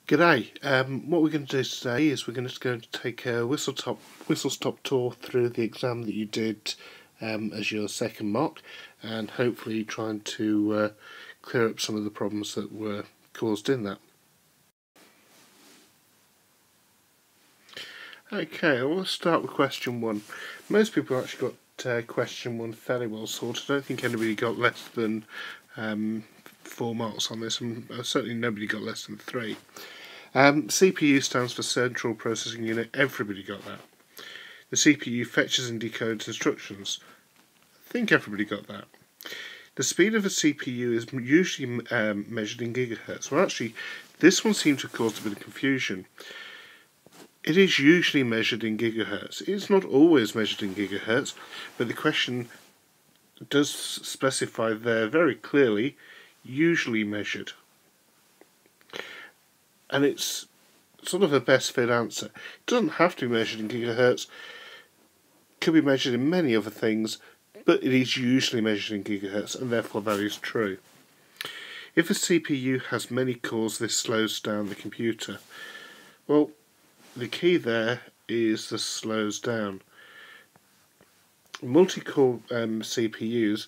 G'day. What we're going to do today is we're just going to take a whistle-stop tour through the exam that you did as your second mock, and hopefully trying to clear up some of the problems that were caused in that. Okay, well, let's start with question 1. Most people actually got question 1 fairly well sorted. I don't think anybody got less than 4 marks on this, and certainly nobody got less than 3. CPU stands for Central Processing Unit. Everybody got that. The CPU fetches and decodes instructions. I think everybody got that. The speed of a CPU is usually measured in gigahertz. Well, actually, this one seemed to have caused a bit of confusion. It is usually measured in gigahertz. It's not always measured in gigahertz, but the question does specify there very clearly, usually measured. And it's sort of a best fit answer. It doesn't have to be measured in gigahertz. It could be measured in many other things, but it is usually measured in gigahertz, and therefore that is true. If a CPU has many cores, this slows down the computer. Well, the key there is the slows down. Multi-core CPUs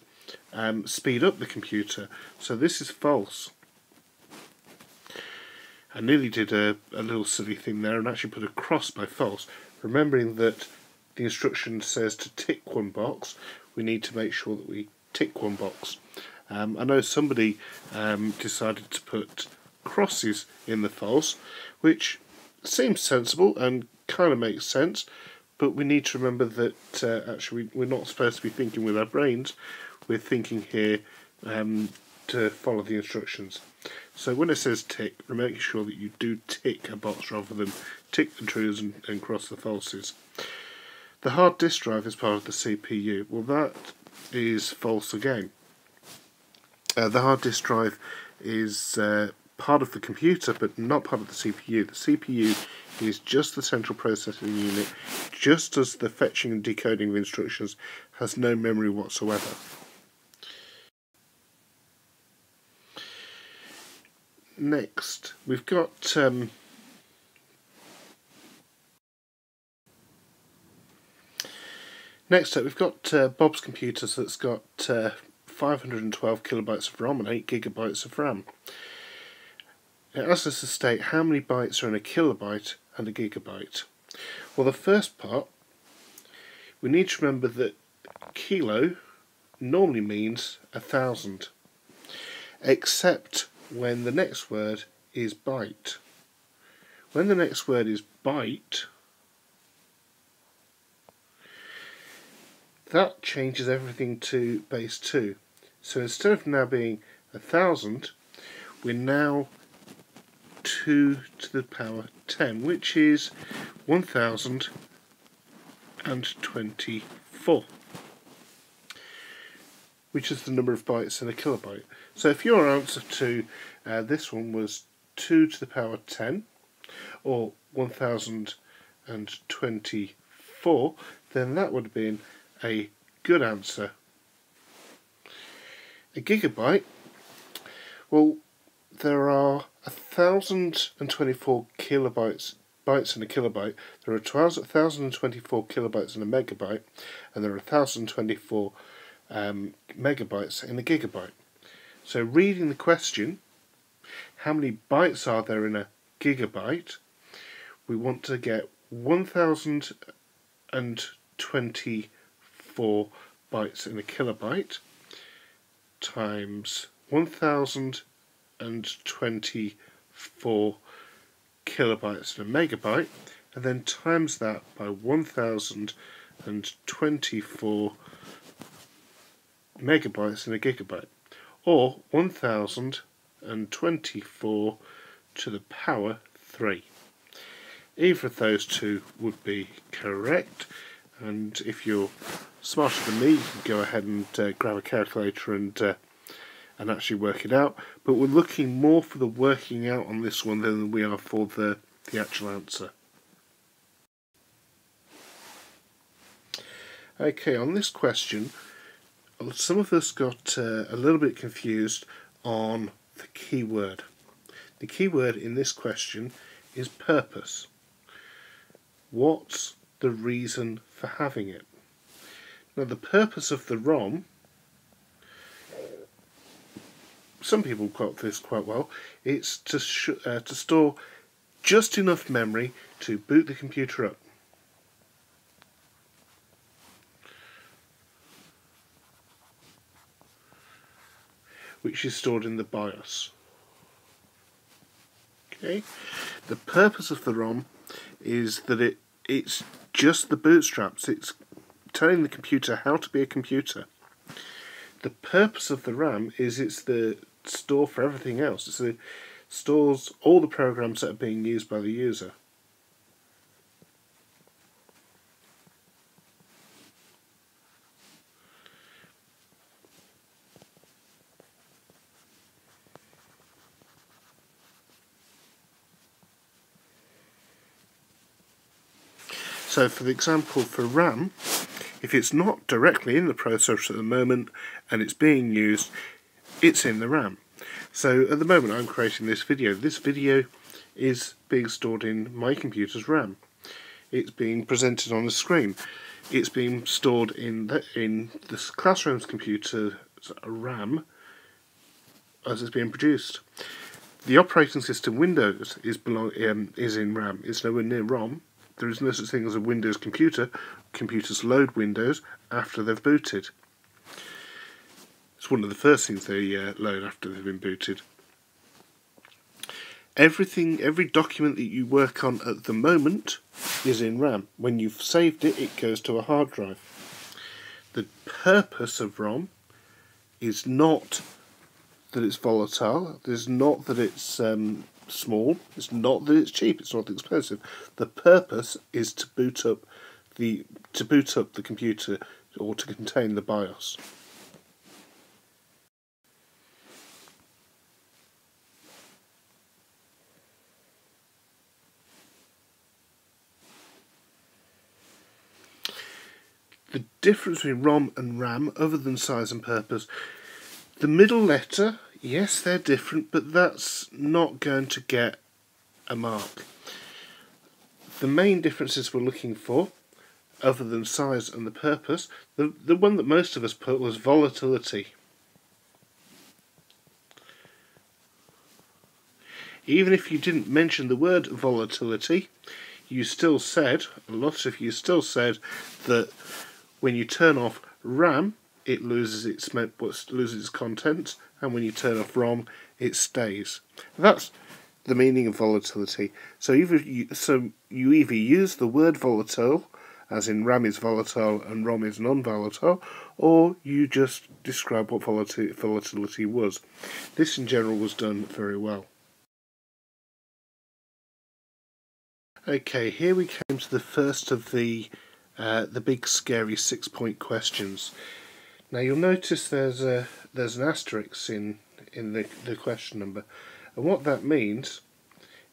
speed up the computer, so this is false. I nearly did a little silly thing there and actually put a cross by false, remembering that the instruction says to tick one box. We need to make sure that we tick one box. I know somebody decided to put crosses in the false, which seems sensible and kind of makes sense, but we need to remember that actually we're not supposed to be thinking with our brains. We're thinking here to follow the instructions. So when it says tick, we're making sure that you do tick a box rather than tick the trues and cross the falses. The hard disk drive is part of the CPU. Well, that is false again. The hard disk drive is part of the computer, but not part of the CPU. The CPU is just the central processing unit, just as the fetching and decoding of instructions has no memory whatsoever. Next, we've got Bob's computer that's got 512 kilobytes of ROM and 8 gigabytes of RAM. It asks us to state how many bytes are in a kilobyte and a gigabyte. Well, the first part, we need to remember that kilo normally means 1,000, except when the next word is byte. When the next word is byte, that changes everything to base 2. So instead of now being 1,000, we're now 2 to the power 10, which is 1,024, which is the number of bytes in a kilobyte. So if your answer to this one was 2 to the power 10, or 1,024, then that would have been a good answer. A gigabyte, well, there are 1,024 bytes in a kilobyte, there are 1,024 kilobytes in a megabyte, and there are 1,024 megabytes in a gigabyte. So reading the question, how many bytes are there in a gigabyte? We want to get 1,024 bytes in a kilobyte times 1,024 kilobytes in a megabyte, and then times that by 1,024 megabytes in a gigabyte, or 1,024 to the power 3. Either of those two would be correct, and if you're smarter than me, you can go ahead and grab a calculator and actually work it out, but we're looking more for the working out on this one than we are for the actual answer. Okay, on this question, some of us got a little bit confused on the keyword. The key word in this question is purpose. What's the reason for having it? Now, the purpose of the ROM, some people got this quite well, it's to store just enough memory to boot the computer up. Which is stored in the BIOS. Okay, the purpose of the ROM is that it's just the bootstraps. It's telling the computer how to be a computer. The purpose of the RAM is it's the store for everything else. It stores all the programs that are being used by the user. So for the example for RAM, if it's not directly in the processor at the moment and it's being used, it's in the RAM. So at the moment I'm creating this video. This video is being stored in my computer's RAM. It's being presented on the screen. It's being stored in the classroom's computer's RAM as it's being produced. The operating system Windows is in RAM. It's nowhere near ROM. There is no such thing as a Windows computer. Computers load Windows after they've booted. It's one of the first things they load after they've been booted. Every document that you work on at the moment is in RAM. When you've saved it, it goes to a hard drive. The purpose of ROM is not that it's volatile. It's not that it's small. It's not that it's cheap. It's not expensive. The purpose is to boot up the computer or to contain the BIOS. The difference between ROM and RAM, other than size and purpose, the middle letter, yes, they're different, but that's not going to get a mark. The main differences we're looking for, other than size and the purpose, the one that most of us put was volatility. Even if you didn't mention the word volatility, you still said, a lot of you still said, that when you turn off RAM, it loses its content, and when you turn off ROM, it stays. That's the meaning of volatility. So you either use the word volatile, as in RAM is volatile and ROM is non-volatile, or you just describe what volatility was. This in general was done very well. Okay, here we came to the first of the big scary 6-point questions. Now you'll notice there's an asterisk in the question number, and what that means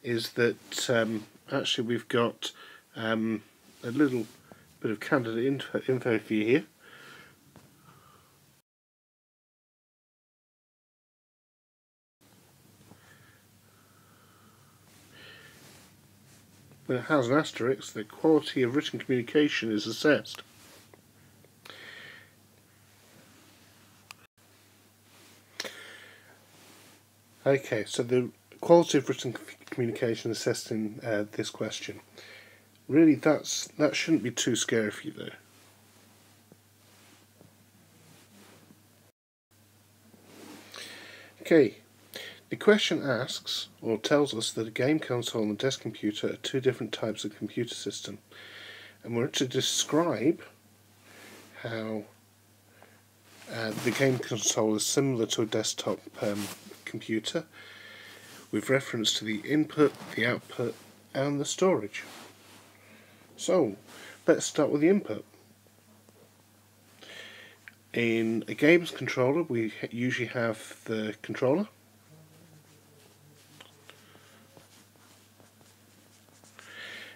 is that actually we've got a little bit of candidate info for you here. When it has an asterisk, the quality of written communication is assessed. Okay, so the quality of written communication assessed in this question. Really, that shouldn't be too scary for you, though. Okay, the question asks, or tells us, that a game console and a desk computer are two different types of computer system, and we're to describe how the game console is similar to a desktop computer, with reference to the input, the output, and the storage. So, let's start with the input. In a games controller, we usually have the controller,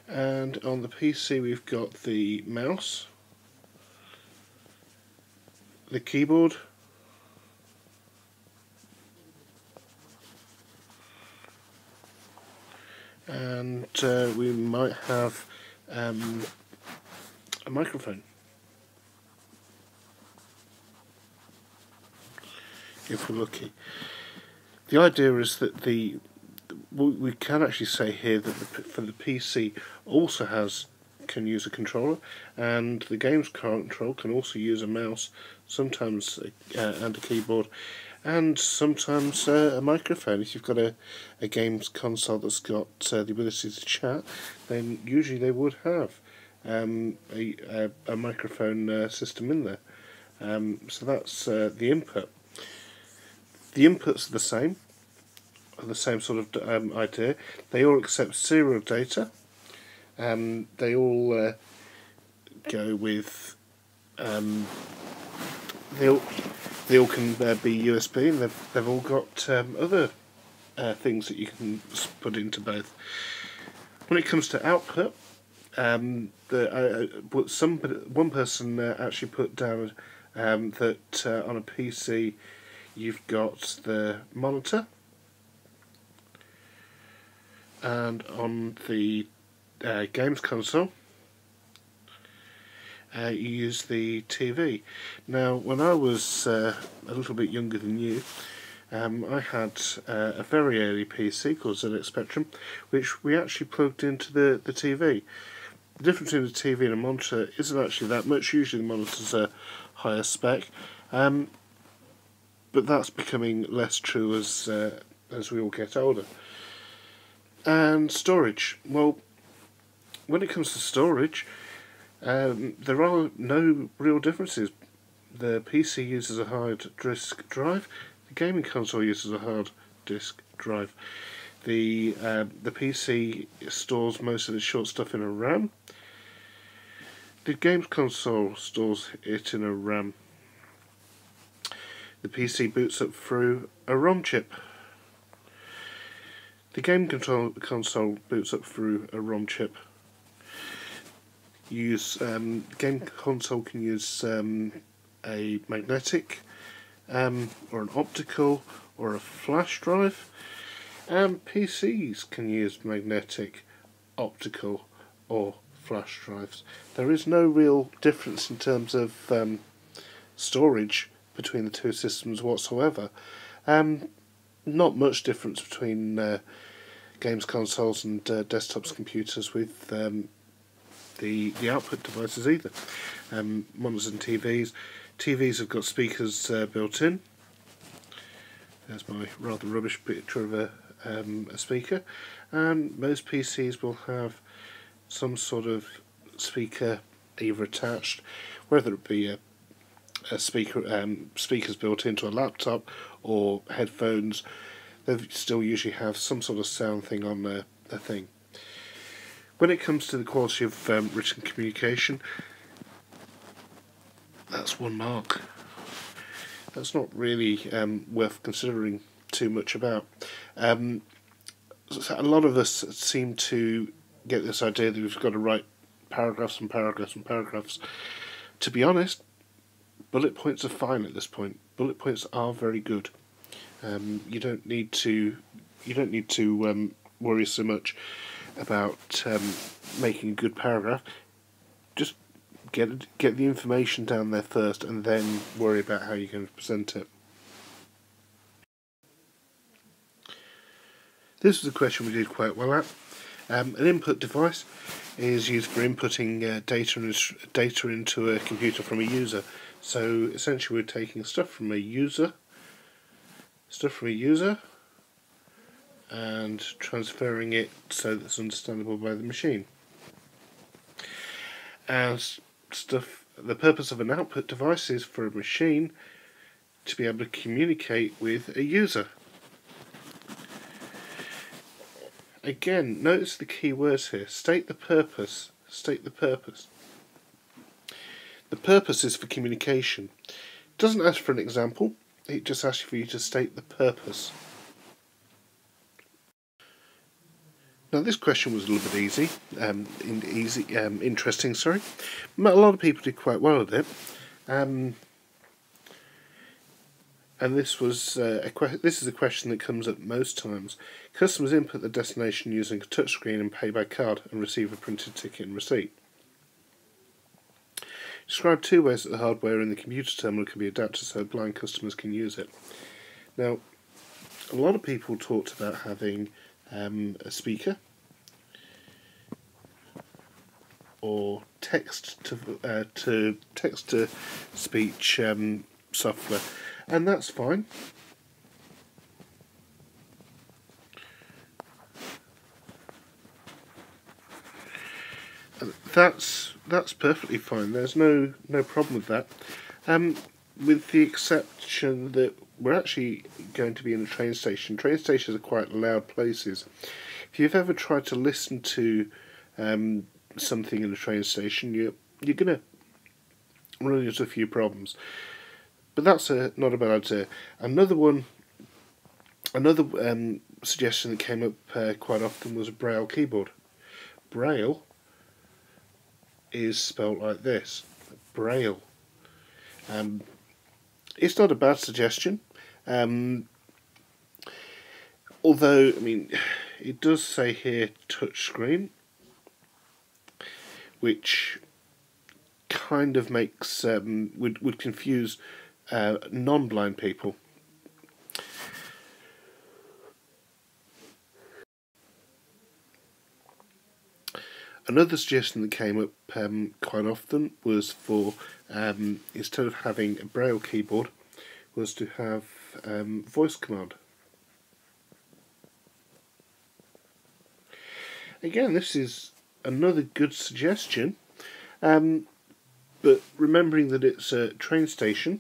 and on the PC we've got the mouse, the keyboard, and we might have a microphone if we're lucky. The idea is that we can actually say here that for the PC also can use a controller, and the games control can also use a mouse, sometimes and a keyboard, and sometimes a microphone. If you've got a games console that's got the ability to chat, then usually they would have a microphone system in there. So that's the input. The inputs are the same sort of idea. They all accept serial data. They all go with. They all can be USB, and they've all got other things that you can put into both. When it comes to output, one person actually put down that on a PC you've got the monitor, and on the games console you use the TV. Now, when I was a little bit younger than you, I had a very early PC called ZX Spectrum, which we actually plugged into the TV. The difference between the TV and a monitor isn't actually that much. Usually the monitors are higher spec, but that's becoming less true as we all get older. And storage. Well, when it comes to storage, there are no real differences. The PC uses a hard disk drive. The gaming console uses a hard disk drive. The PC stores most of its short stuff in a RAM. The games console stores it in a RAM. The PC boots up through a ROM chip. The game console boots up through a ROM chip. Game console can use a magnetic or an optical or a flash drive, and PCs can use magnetic, optical or flash drives. There is no real difference in terms of storage between the two systems whatsoever. Not much difference between games consoles and desktops computers with the output devices either. Monitors and TVs. TVs have got speakers built in. There's my rather rubbish picture of a speaker. And most PCs will have some sort of speaker either attached, whether it be a speakers built into a laptop or headphones. They still usually have some sort of sound thing on the thing. When it comes to the quality of written communication, that's one mark. That's not really worth considering too much about. A lot of us seem to get this idea that we've got to write paragraphs and paragraphs and paragraphs. To be honest, bullet points are fine at this point. Bullet points are very good. You don't need to worry so much about making a good paragraph. Just get the information down there first, and then worry about how you're going to present it. This is a question we did quite well at. An input device is used for inputting data into a computer from a user. So essentially, we're taking stuff from a user, and transferring it so that it's understandable by the machine. And the purpose of an output device is for a machine to be able to communicate with a user. Again, notice the key words here. State the purpose. State the purpose. The purpose is for communication. It doesn't ask for an example. It just asks for you to state the purpose. Now, this question was a little bit easy, interesting. Sorry, a lot of people did quite well at it. and this was this is a question that comes up most times. Customers input the destination using a touchscreen and pay by card and receive a printed ticket and receipt. Describe 2 ways that the hardware in the computer terminal can be adapted so blind customers can use it. Now, a lot of people talked about having a speaker or text to speech software, and that's fine. That's perfectly fine. There's no problem with that. With the exception that we're actually going to be in a train station. Train stations are quite loud places. If you've ever tried to listen to something in a train station, you're going to run into a few problems. But that's not a bad idea. Another suggestion that came up quite often was a Braille keyboard. Braille is spelt like this, Braille. It's not a bad suggestion, although, I mean, it does say here touchscreen, which kind of makes would confuse non-blind people. Another suggestion that came up quite often was for, instead of having a Braille keyboard, was to have voice command. Again, this is another good suggestion, but remembering that it's a train station,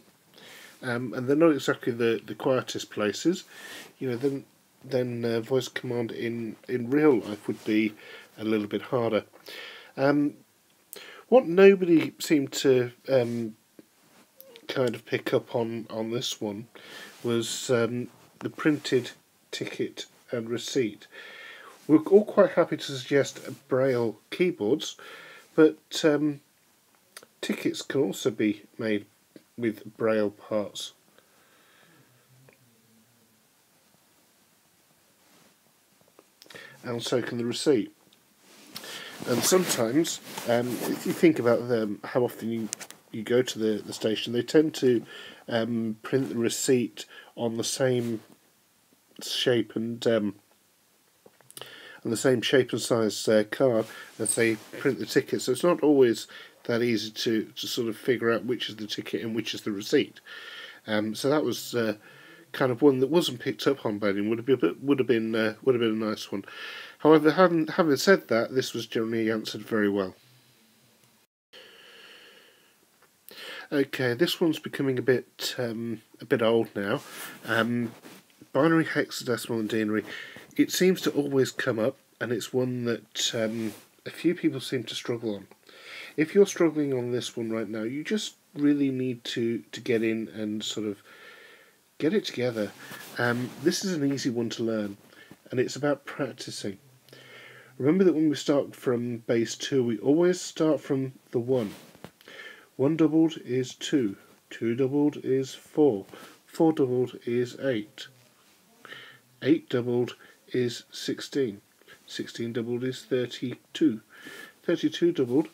and they're not exactly the quietest places, then voice command in real life would be a little bit harder. What nobody seemed to kind of pick up on this one was the printed ticket and receipt. We're all quite happy to suggest Braille keyboards, but tickets can also be made with Braille parts. And so can the receipt. And sometimes, if you think about how often you go to the station, they tend to print the receipt on the same shape and size card as they print the ticket. So it's not always that easy to sort of figure out which is the ticket and which is the receipt. So that was kind of one that wasn't picked up on by anyone. Would have been a nice one. However, having said that, this was generally answered very well. Okay, this one's becoming a bit old now. Binary, hexadecimal, and denary. It seems to always come up, and it's one that a few people seem to struggle on. If you're struggling on this one right now, you just really need to get in and sort of get it together. This is an easy one to learn, and it's about practicing. Remember that when we start from base 2, we always start from the 1. 1 doubled is 2. 2 doubled is 4. 4 doubled is 8. 8 doubled is 16. 16 doubled is 32. 32 doubled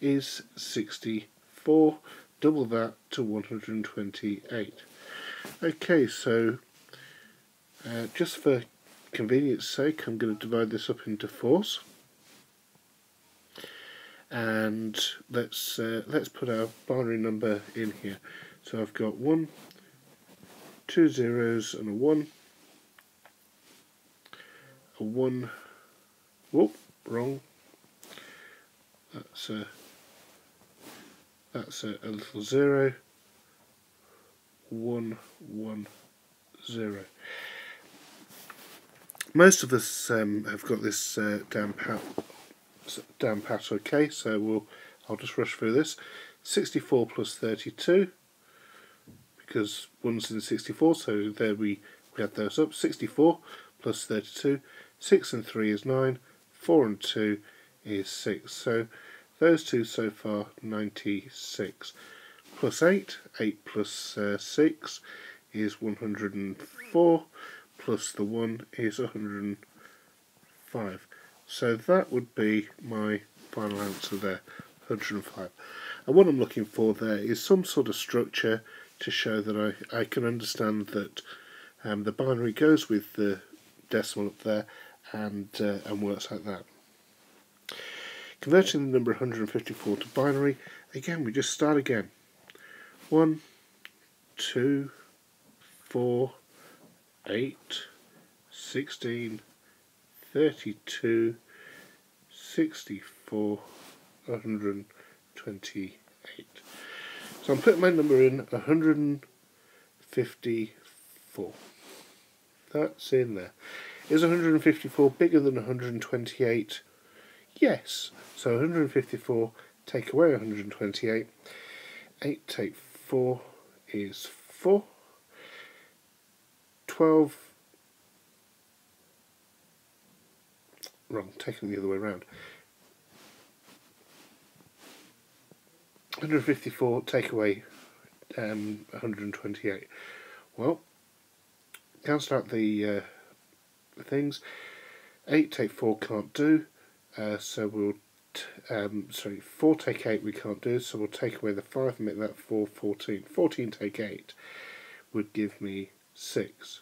is 64. Double that to 128. Okay, so just for convenience sake, I'm going to divide this up into 4s, and let's put our binary number in here. So I've got 1, 2 zeros and a 1. A 1. Whoop, wrong. That's a little 0. 1, 1, 0. Most of us have got this down pat. Okay, so I'll just rush through this. 64 plus 32, because 1's in 64, so there we add those up. 64 plus 32. 6 and 3 is 9. 4 and 2 is 6. So those two so far, 96. Plus 8. 8 plus 6 is 104, plus the 1 is 105. So that would be my final answer there, 105. And what I'm looking for there is some sort of structure to show that I can understand that the binary goes with the decimal up there and works like that. Converting the number 154 to binary, again we just start again. 1, 2, 4, 8, 16, 32, 64, 128. So I'm putting my number in 154. That's in there. Is 154 bigger than 128? Yes. So 154 take away 128. 8 take 4 is 4. 12. Wrong, taking the other way around. 154 take away 128. Well, cancel out the things. 8 take 4 can't do, so we'll 4 take 8 we can't do, so we'll take away the 5 and make that 4, 14. 14 take 8 would give me 6.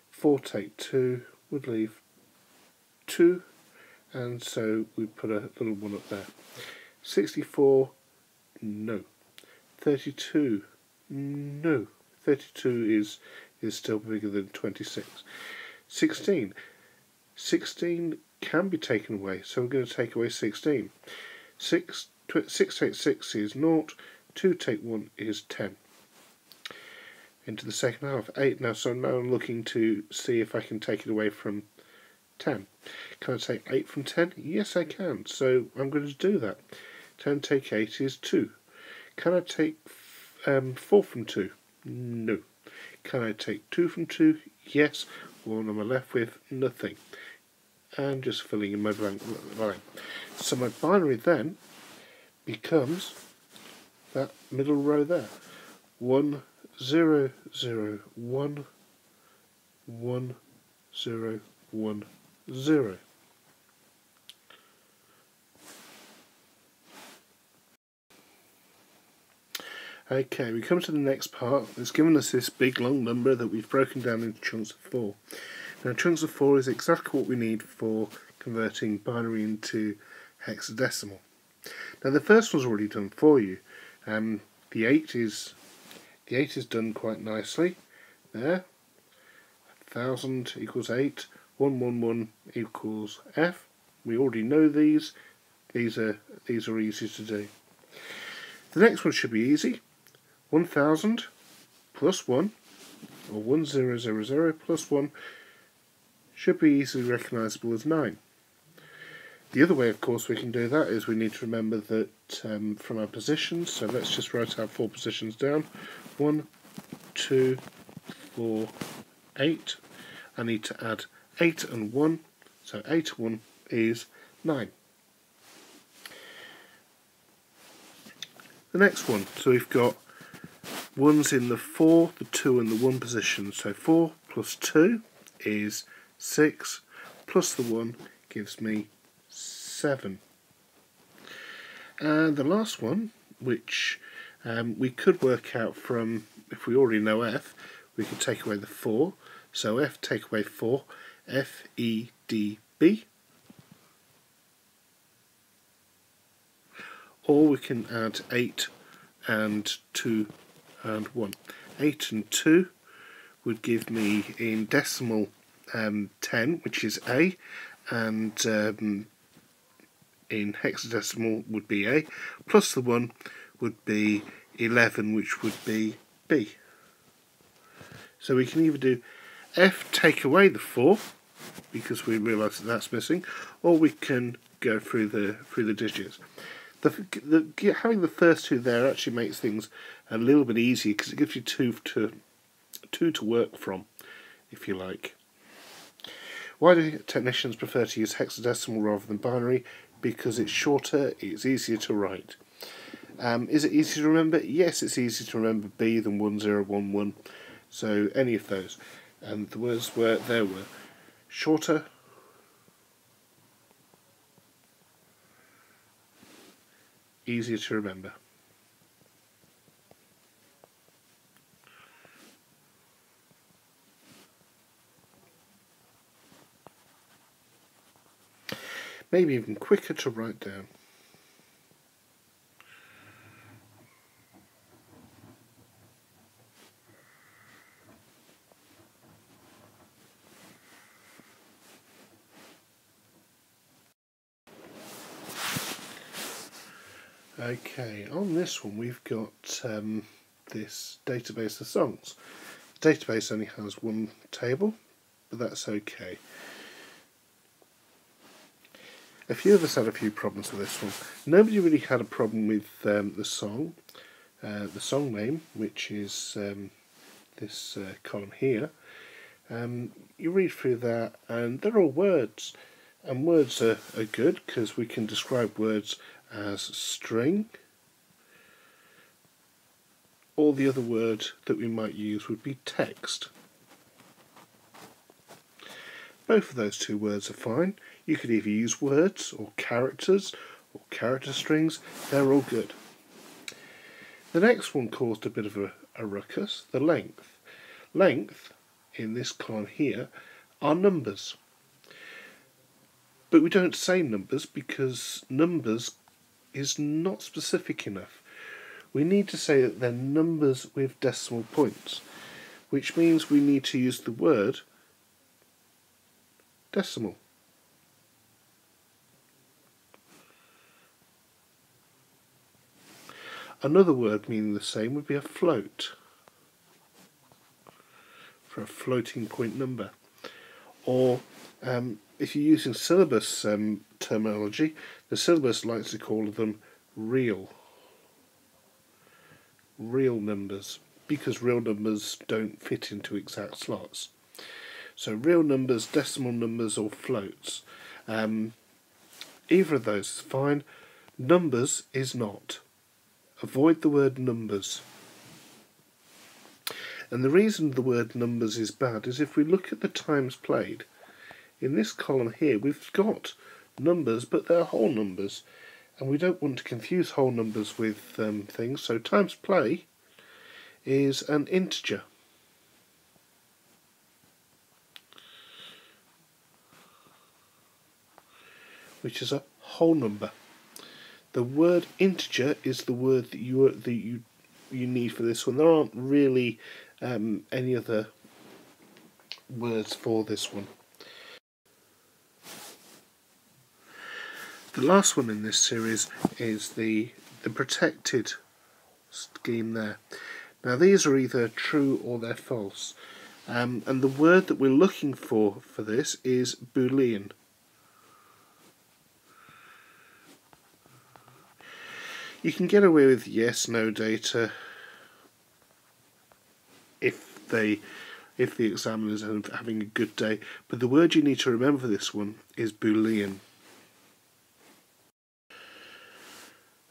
4 take 2 would leave 2, and so we put a little 1 up there. 64, no. 32, no. 32 is still bigger than 26. 16. 16 can be taken away, so we're going to take away 16. 6 take 6 is 0, 2 take 1 is 10. Into the second half, 8 now, so now I'm looking to see if I can take it away from 10. Can I take 8 from 10? Yes, I can, so I'm going to do that. 10 take 8 is 2. Can I take 4 from 2? No. Can I take 2 from 2? Yes. What am I left with? Nothing. And just filling in my blank line. So my binary then becomes that middle row there. 1, 0, 0, 1, 1, 0, 1, 0. Okay, we come to the next part. It's given us this big long number that we've broken down into chunks of 4. Now chunks of 4 is exactly what we need for converting binary into hexadecimal. Now the first one's already done for you. The 8 is done quite nicely. There. 1000 equals 8. 111 equals F. We already know these. These are easy to do. The next one should be easy. 1000 plus 1, or 1000 plus 1, should be easily recognisable as 9. The other way, of course, we can do that is we need to remember that from our positions, so let's just write our 4 positions down. 1, 2, 4, 8. I need to add 8 and 1, so 8 and 1 is 9. The next one, so we've got 1's in the 4, the 2 and the 1 position, so 4 plus 2 is 6, plus the 1 gives me 7. And the last one, which we could work out from, if we already know F, we could take away the 4, so F take away 4, F, E, D, B. Or we can add 8 and 2 and 1. 8 and 2 would give me in decimal 10, which is A, and in hexadecimal would be A, plus the 1 would be 11, which would be B. So we can either do F take away the 4, because we realise that that's missing, or we can go through the digits. Having the first 2 there actually makes things a little bit easier because it gives you two to work from, if you like. Why do technicians prefer to use hexadecimal rather than binary? Because it's shorter, it's easier to write. Is it easy to remember? Yes, it's easy to remember B than 1011. So any of those. And the words were shorter, easier to remember. Maybe even quicker to write down. Okay, on this one we've got this database of songs. The database only has one table, but that's okay. A few of us had a few problems with this one. Nobody really had a problem with the song name, which is this column here. You read through that and they're all words, and words are good because we can describe words as string, or the other word that we might use would be text. Both of those two words are fine. You could either use words or character strings. They're all good. The next one caused a bit of a ruckus, the length. Length, in this column here, are numbers. But we don't say numbers because numbers is not specific enough. We need to say that they're numbers with decimal points, which means we need to use the word decimal. Another word meaning the same would be a float, for a floating point number. Or if you're using syllabus terminology, the syllabus likes to call them real numbers, because real numbers don't fit into exact slots. So real numbers, decimal numbers, or floats. Either of those is fine. Numbers is not. Avoid the word numbers. And the reason the word numbers is bad is if we look at the times played, in this column here we've got numbers, but they're whole numbers, and we don't want to confuse whole numbers with things, so times play is an integer. Which is a whole number. The word integer is the word that you need for this one. There aren't really any other words for this one. The last one in this series is the protected scheme there. Now these are either true or they're false, and the word that we're looking for this is Boolean. You can get away with yes, no data if the examiner's having a good day, but the word you need to remember for this one is Boolean.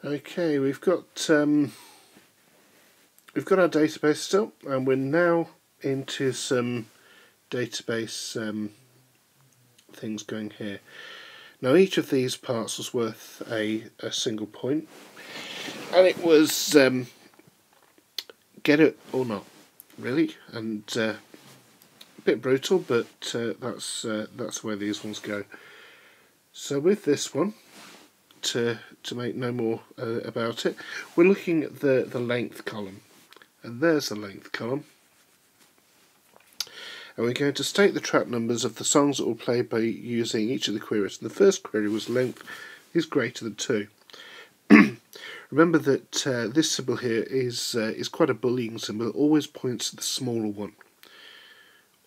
Okay, we've got our database still, and we're now into some database things going here. Now each of these parts was worth a single point, and it was get it or not, really, and a bit brutal, but that's where these ones go. So with this one, to make no more about it, we're looking at the length column, and there's the length column, and we're going to state the track numbers of the songs that we'll play by using each of the queries. And the first query was length is greater than 2. Remember that this symbol here is quite a bullying symbol. It always points to the smaller one.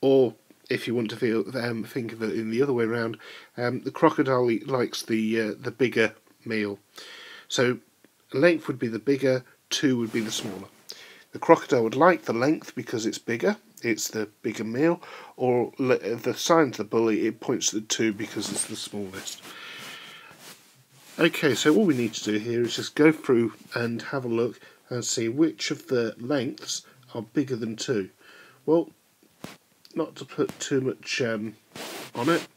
Or if you want to think of it in the other way around, the crocodile likes the bigger meal. So length would be the bigger, 2 would be the smaller. The crocodile would like the length because it's bigger, it's the bigger meal, or the sign to the bully, it points to the 2 because it's the smallest. Okay, so all we need to do here is just go through and have a look and see which of the lengths are bigger than 2. Well, not to put too much on it,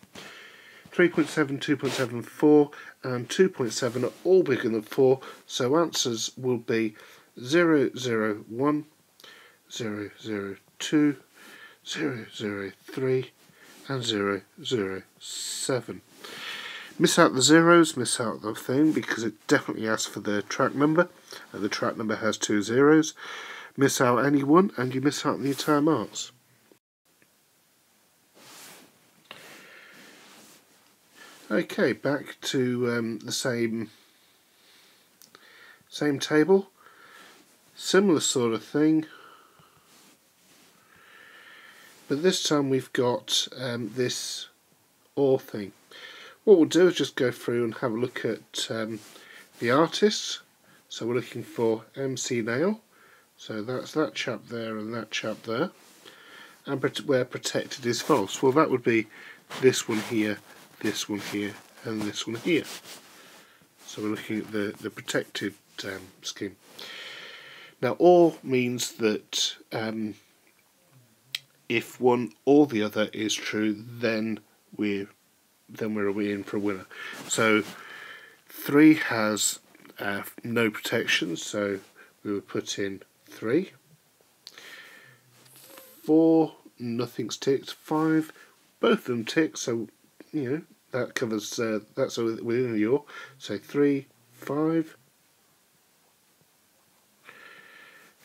3.7, 2.7, 4 and 2.7 are all bigger than 4, so answers will be 0, 0, 1, 0, 0, 2, 0, 0, 3 and 0, 0, 7. Miss out the zeros, miss out the thing, because it definitely asks for the track number, and the track number has 2 zeros. Miss out any one, and you miss out the entire marks. Okay, back to the same table, similar sort of thing, but this time we've got this OR thing. What we'll do is just go through and have a look at the artists. So we're looking for MC Nail, so that's that chap there and that chap there, and where protected is false. Well, that would be this one here, this one here and this one here. So we're looking at the protected scheme. Now OR means that if one or the other is true, then we're in for a winner. So 3 has no protection, so we would put in 3. 4, nothing's ticked. 5, both of them tick, so you know that covers that's within the OR. So 3, 5,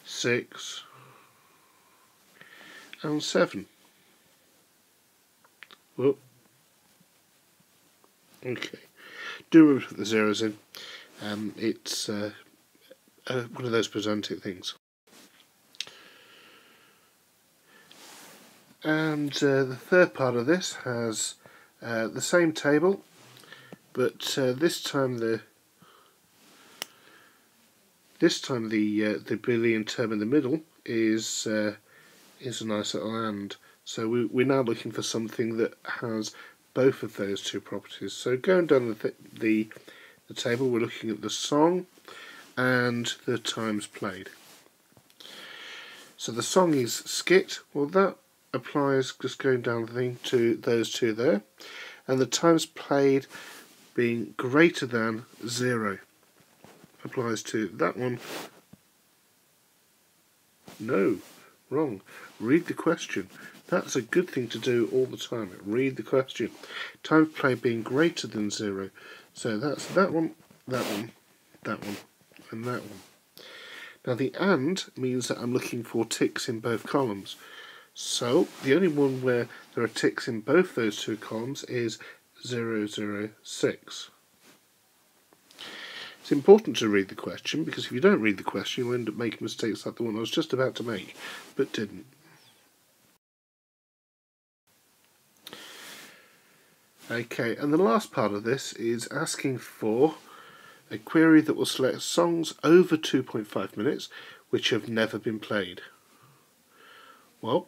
6 and 7. Whoop. Okay, do remember to put the zeros in. It's one of those pedantic things. And the third part of this has the same table, but this time the Boolean term in the middle is a nice little AND. So we're now looking for something that has both of those two properties. So going down the table, we're looking at the song and the times played. So the song is skit. Well, that applies, just going down the thing, to those two there, and the times played being greater than 0 applies to that one. No, wrong. Read the question. That's a good thing to do all the time. Read the question. Times played being greater than 0. So that's that one, that one, that one, and that one. Now the AND means that I'm looking for ticks in both columns. So the only one where there are ticks in both those two columns is 0, 0, 6. It's important to read the question, because if you don't read the question you'll end up making mistakes like the one I was just about to make, but didn't. Okay, and the last part of this is asking for a query that will select songs over 2.5 minutes which have never been played. Well,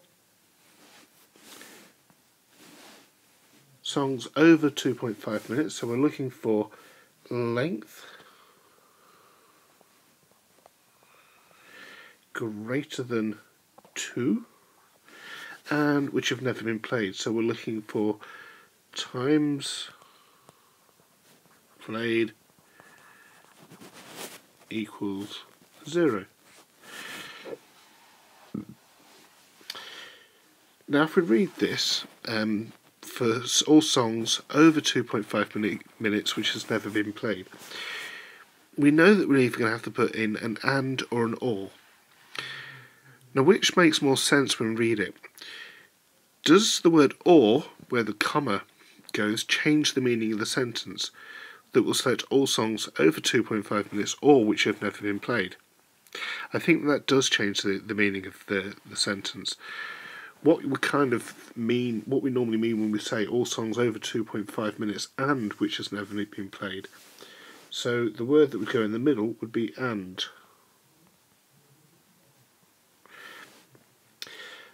songs over 2.5 minutes, so we're looking for length greater than 2 and which have never been played, so we're looking for times played equals 0. Now if we read this for all songs over 2.5 minutes which has never been played, we know that we're either going to have to put in an AND or an OR. Now which makes more sense when we read it? Does the word OR, where the comma goes, change the meaning of the sentence that will select all songs over 2.5 minutes or which have never been played? I think that does change the meaning of the sentence. What we normally mean when we say all songs over 2.5 minutes and which has never been played. So the word that would go in the middle would be AND.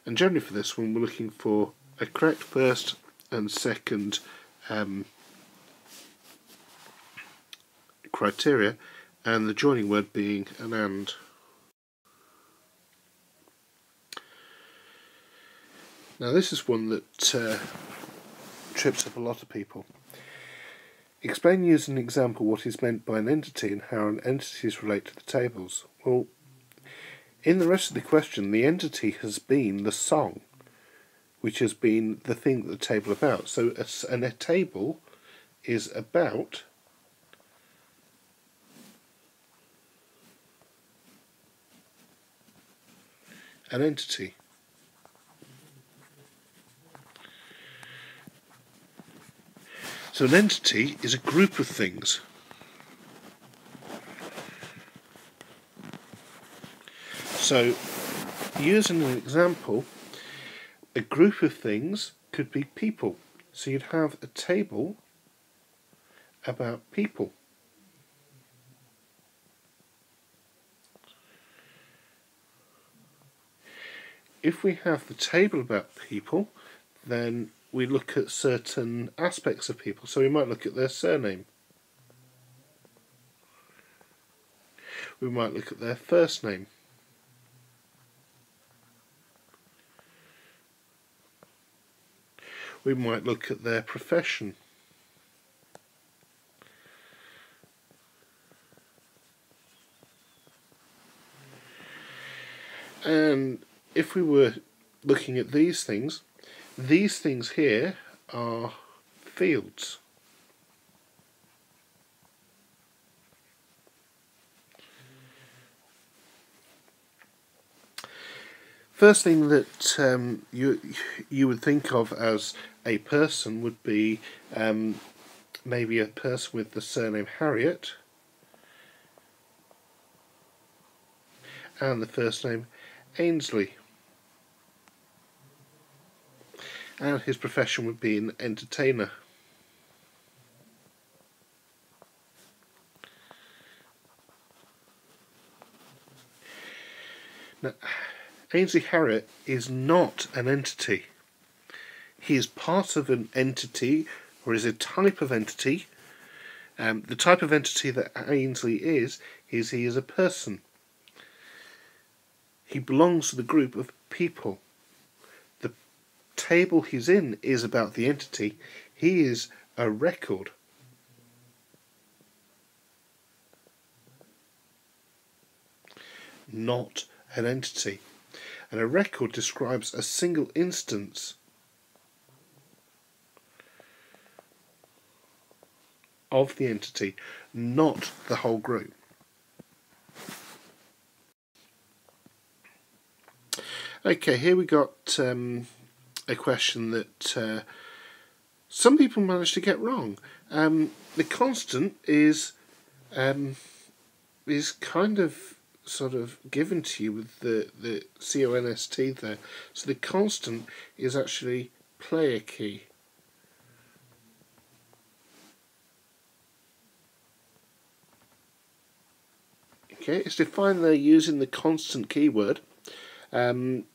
And generally for this one we're looking for a correct first and second criteria, and the joining word being an and. Now this is one that trips up a lot of people. Explain using an example what is meant by an entity and how an entities relate to the tables. Well, in the rest of the question, the entity has been the song, which has been the thing that the table is about. So a table is about an entity. So an entity is a group of things. So, using an example, a group of things could be people. So you'd have a table about people. If we have the table about people, then we look at certain aspects of people. So we might look at their surname. We might look at their first name. We might look at their profession. And if we were looking at these things here are fields. First thing that you would think of as a person would be maybe a person with the surname Harriet and the first name Ainsley, and his profession would be an entertainer. Now, Ainsley Harriet is not an entity. He is part of an entity, or is a type of entity. The type of entity that Ainsley is he is a person. He belongs to the group of people. The table he's in is about the entity. He is a record. Not an entity. And a record describes a single instance of the entity, not the whole group. Okay, here we got a question that some people managed to get wrong. The constant is kind of sort of given to you with the CONST there. So the constant is actually player key. Okay, it's defined there using the constant keyword, and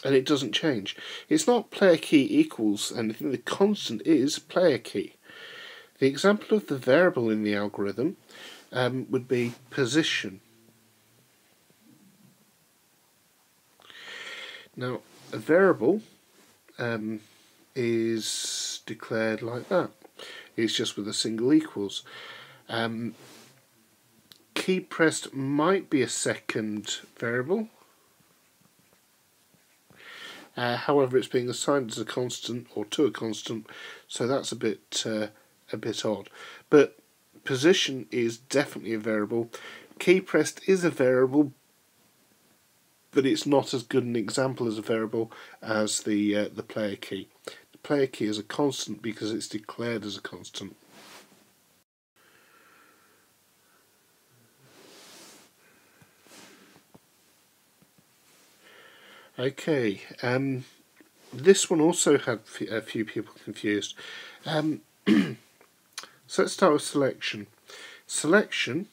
it doesn't change. It's not player key equals anything, the constant is player key. The example of the variable in the algorithm would be position. Now, a variable is declared like that. It's just with a single equals. Key pressed might be a second variable. However, it's being assigned as a constant or to a constant, so that's a bit odd. But position is definitely a variable. Key pressed is a variable, but it's not as good an example as a variable as the player key. The player key is a constant because it's declared as a constant. Okay, this one also had a few people confused. So let's start with selection. Selection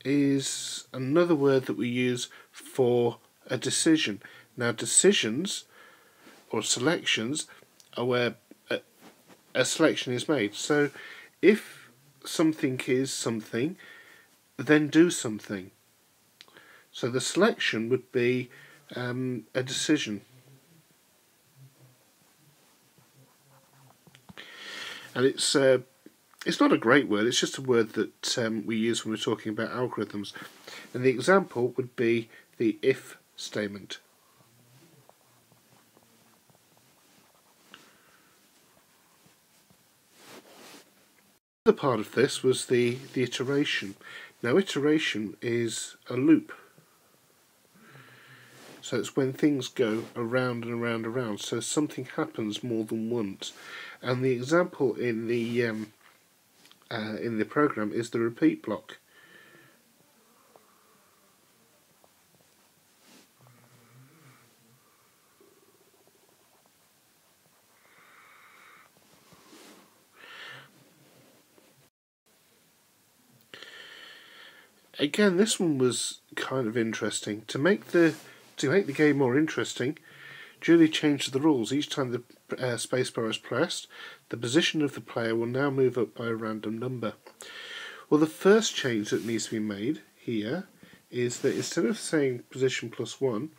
is another word that we use for a decision. Now, decisions or selections are where a selection is made. So if something is something, then do something. So the selection would be a decision. And it's not a great word, it's just a word that we use when we're talking about algorithms. And the example would be the if statement. The other part of this was the iteration. Now iteration is a loop. So it's when things go around and around and around. So something happens more than once. And the example in the program is the repeat block. Again, this one was kind of interesting. To make the game more interesting, Julie changed the rules. Each time the spacebar is pressed, the position of the player will now move up by a random number. Well, the first change that needs to be made here is that instead of saying position plus 1,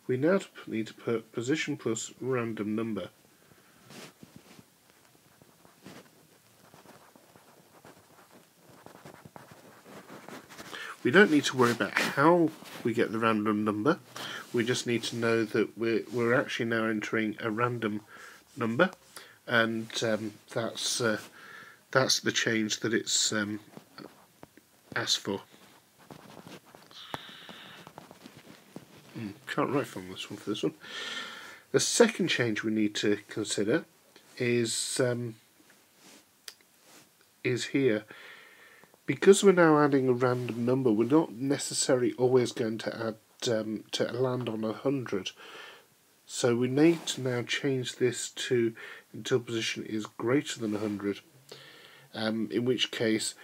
we now need to put position plus random number. We don't need to worry about how we get the random number. We just need to know that we're actually now entering a random number, and that's the change that it's asked for. Can't write from this one for this one. The second change we need to consider is here. Because we're now adding a random number, we're not necessarily always going to add to land on 100. So we need to now change this to until position is greater than 100. In which case,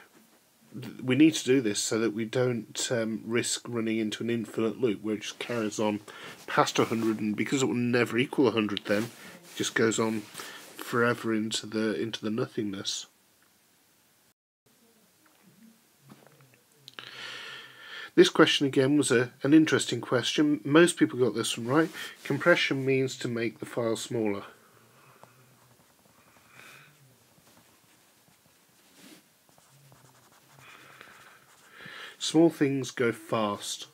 we need to do this so that we don't risk running into an infinite loop where it just carries on past 100, and because it will never equal 100, then it just goes on forever into the nothingness. This question again was an interesting question. Most people got this one right. Compression means to make the file smaller. Small things go fast.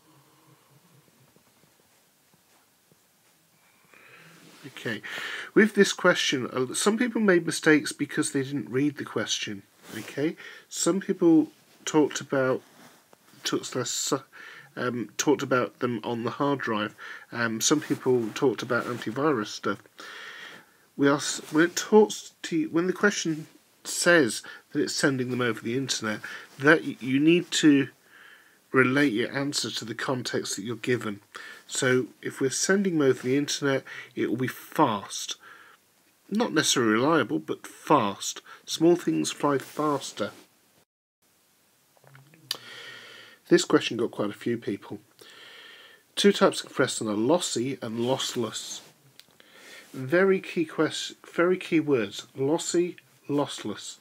Okay, with this question, some people made mistakes because they didn't read the question. Okay, some people talked about them on the hard drive. Some people talked about antivirus stuff. When the question says that it's sending them over the internet, that you need to relate your answer to the context that you're given. So if we're sending them over the internet, it will be fast. Not necessarily reliable, but fast. Small things fly faster. This question got quite a few people. Two types of compression are lossy and lossless. Very key words. Lossy, lossless.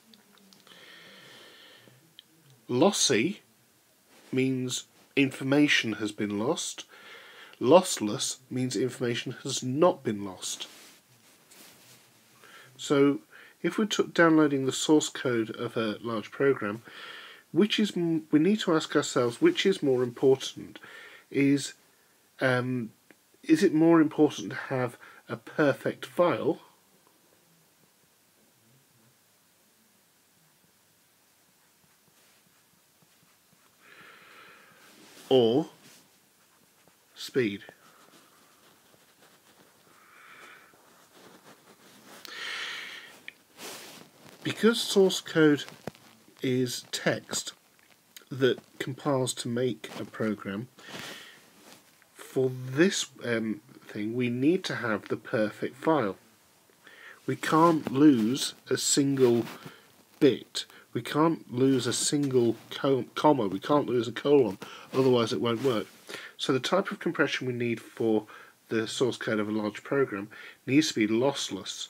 Lossy means information has been lost. Lossless means information has not been lost. So if we're downloading the source code of a large program, we need to ask ourselves which is more important. Is it more important to have a perfect file, or speed? Because source code is text that compiles to make a program, for this thing we need to have the perfect file. We can't lose a single bit. We can't lose a single comma. We can't lose a colon, otherwise it won't work. So the type of compression we need for the source code of a large program needs to be lossless.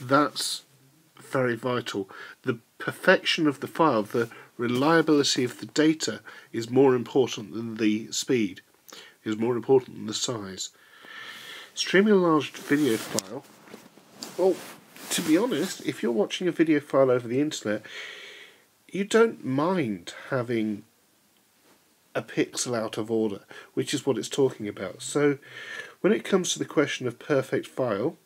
That's very vital. The perfection of the file, the reliability of the data is more important than the speed, is more important than the size. Streaming a large video file, well, to be honest, if you're watching a video file over the internet, you don't mind having a pixel out of order, which is what it's talking about. So when it comes to the question of perfect file,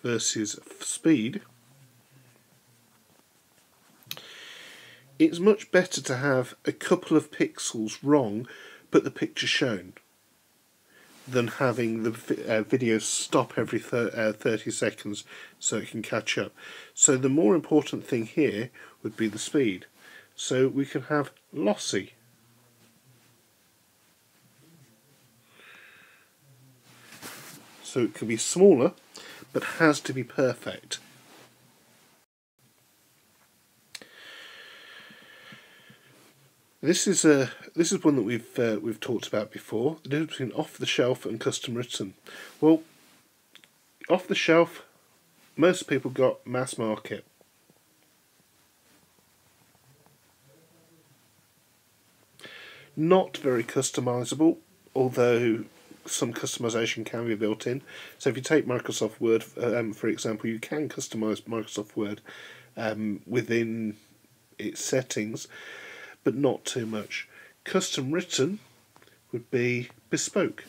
versus speed, it's much better to have a couple of pixels wrong but the picture shown than having the video stop every 30 seconds so it can catch up. So the more important thing here would be the speed. So we can have lossy. So it can be smaller but has to be perfect. This is one that we've talked about before. The difference between off the shelf and custom written. Well, off the shelf, most people got mass market. Not very customizable, although some customization can be built in. So if you take Microsoft Word, for example, you can customize Microsoft Word within its settings, but not too much. Custom written would be bespoke.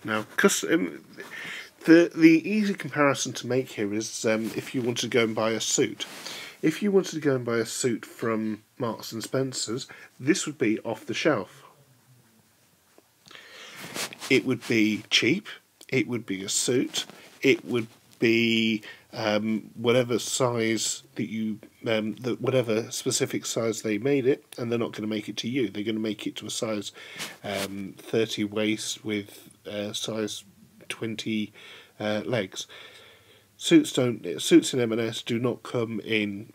Now, the easy comparison to make here is if you wanted to go and buy a suit. If you wanted to go and buy a suit from Marks and Spencer's, this would be off the shelf. It would be cheap, it would be a suit, it would be whatever size that you, whatever specific size they made it, and they're not going to make it to you. They're going to make it to a size 30 waist with size 20 legs. Suits in M&S do not come in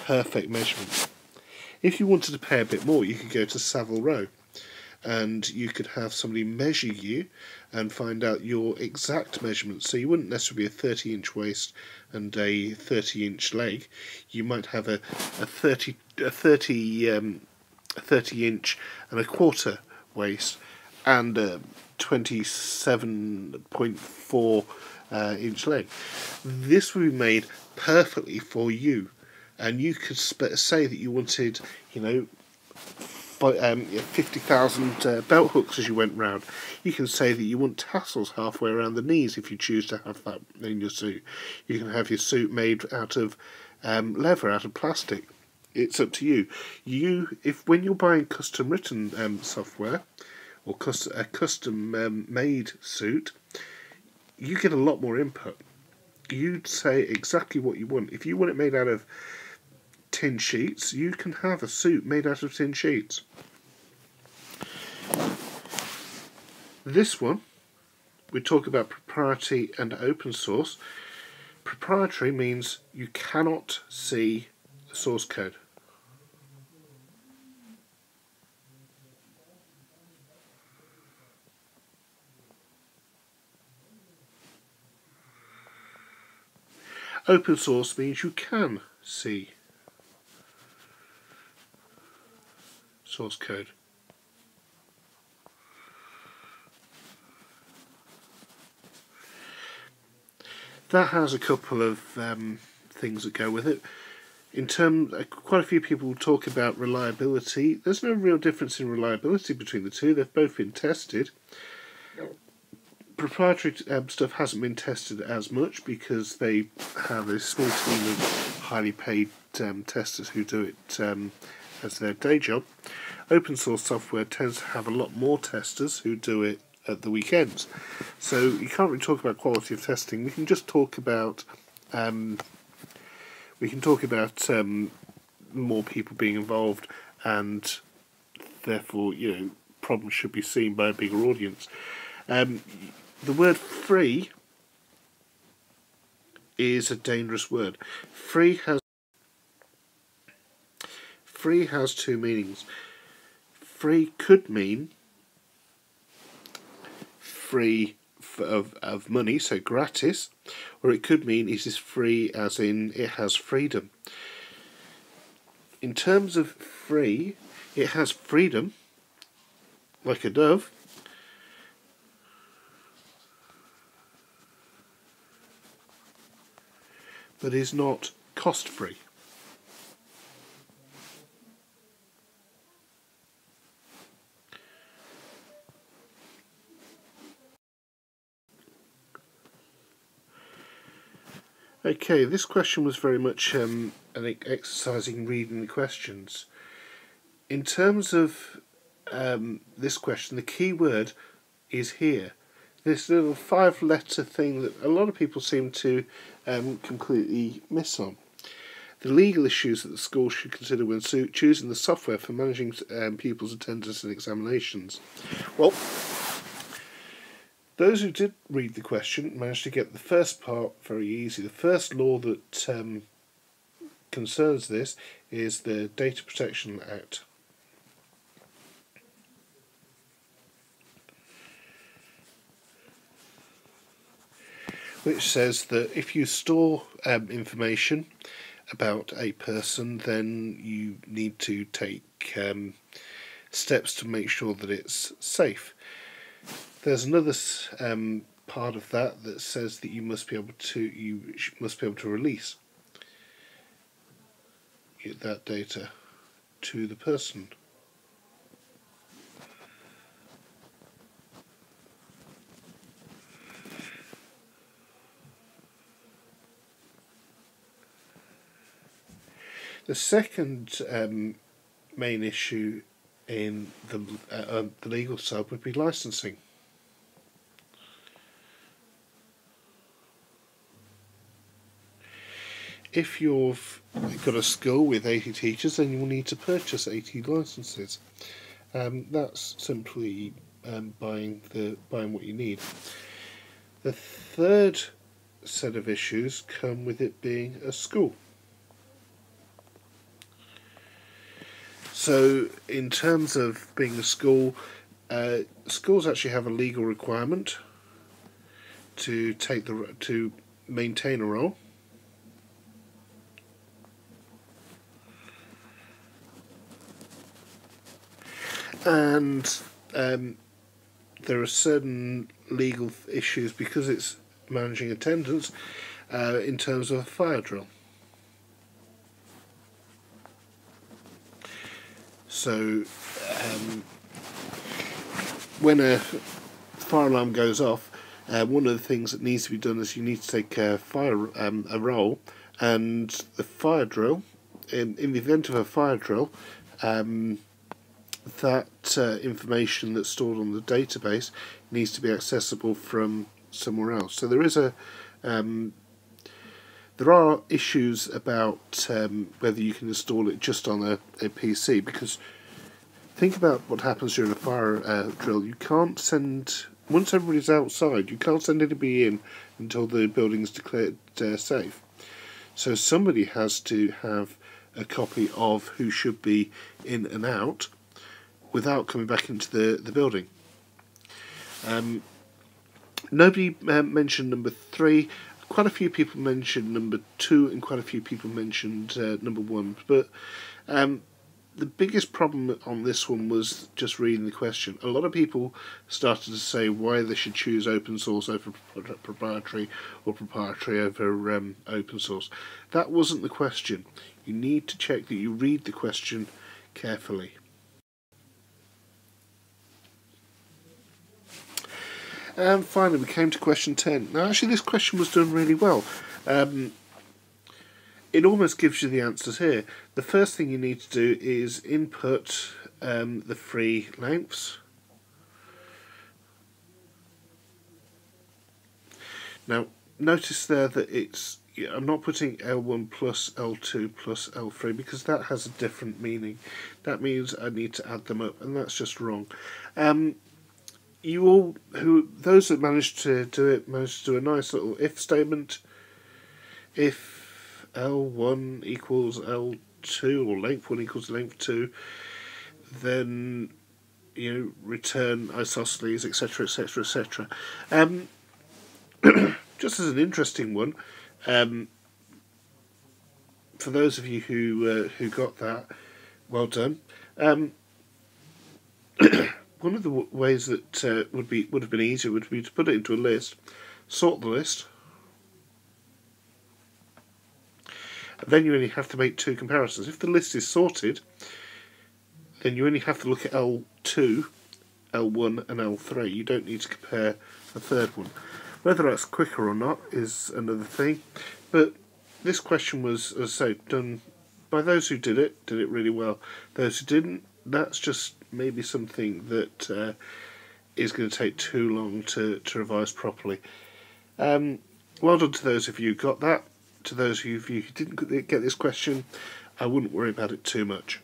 perfect measurement. If you wanted to pay a bit more, you could go to Savile Row, and you could have somebody measure you and find out your exact measurement. So you wouldn't necessarily be a 30-inch waist and a 30-inch leg. You might have a 30 inch and a quarter waist and a 27.4 inch leg. This would be made perfectly for you, and you could say that you wanted, 50,000 belt hooks as you went round. You can say that you want tassels halfway around the knees if you choose to have that in your suit. You can have your suit made out of leather, out of plastic. It's up to you. When you're buying custom written software or a custom made suit, you get a lot more input. You'd say exactly what you want. If you want it made out of tin sheets, you can have a suit made out of tin sheets. This one, we talk about proprietary and open source. Proprietary means you cannot see the source code. Open source means you can see source code. That has a couple of things that go with it. Quite a few people talk about reliability. There's no real difference in reliability between the two. They've both been tested. Proprietary stuff hasn't been tested as much because they have a small team of highly paid testers who do it as their day job. Open source software tends to have a lot more testers who do it at the weekends. So you can't really talk about quality of testing. We can just talk about more people being involved, and therefore problems should be seen by a bigger audience. The word free is a dangerous word. Free has two meanings. Free could mean free of money, so gratis, or it could mean it is free as in it has freedom. In terms of free, it has freedom, like a dove, but is not cost-free. Okay, this question was very much an exercise in reading the questions. In terms of this question, the key word is here. This little 5-letter thing that a lot of people seem to completely miss on. The legal issues that the school should consider when choosing the software for managing pupils' attendance and examinations. Well, those who did read the question managed to get the first part very easy. The first law that concerns this is the Data Protection Act. Which says that if you store information about a person, then you need to take steps to make sure that it's safe. There's another part of that says that you must be able to release that data to the person. The second main issue in the legal side would be licensing. If you've got a school with 80 teachers, then you will need to purchase 80 licenses. That's simply buying what you need. The third set of issues come with it being a school. So, in terms of being a school, schools actually have a legal requirement to maintain a role. And there are certain legal issues because it's managing attendance in terms of a fire drill. So when a fire alarm goes off, one of the things that needs to be done is you need to take a roll, and the fire drill, in the event of a fire drill, that information that's stored on the database needs to be accessible from somewhere else. So there is there are issues about whether you can install it just on a PC, because think about what happens during a fire drill. You can't send, once everybody's outside, you can't send anybody in until the building's declared safe. So somebody has to have a copy of who should be in and out without coming back into the building. Nobody mentioned number 3. Quite a few people mentioned number 2, and quite a few people mentioned number 1. But the biggest problem on this one was just reading the question. A lot of people started to say why they should choose open source over proprietary, or proprietary over open source. That wasn't the question. You need to check that you read the question carefully. And finally, we came to question 10. Now, actually, this question was done really well. It almost gives you the answers here. The first thing you need to do is input the free lengths. Now, notice there that I'm not putting L1 plus L2 plus L3 because that has a different meaning. That means I need to add them up, and that's just wrong. Those that managed to do it managed to do a nice little if statement. if L1 equals L2 or length 1 equals length 2, then return isosceles, etc., etc., etc. Just as an interesting one, for those of you who got that, well done. One of the ways that would have been easier would be to put it into a list, sort the list, and then you only have to make two comparisons. If the list is sorted, then you only have to look at L2, L1 and L3. You don't need to compare a third one. Whether that's quicker or not is another thing, but this question was, as I say, done by those who did it really well. Those who didn't, that's just maybe something that is going to take too long to revise properly. Well done to those of you who got that. To those of you who didn't get this question, I wouldn't worry about it too much.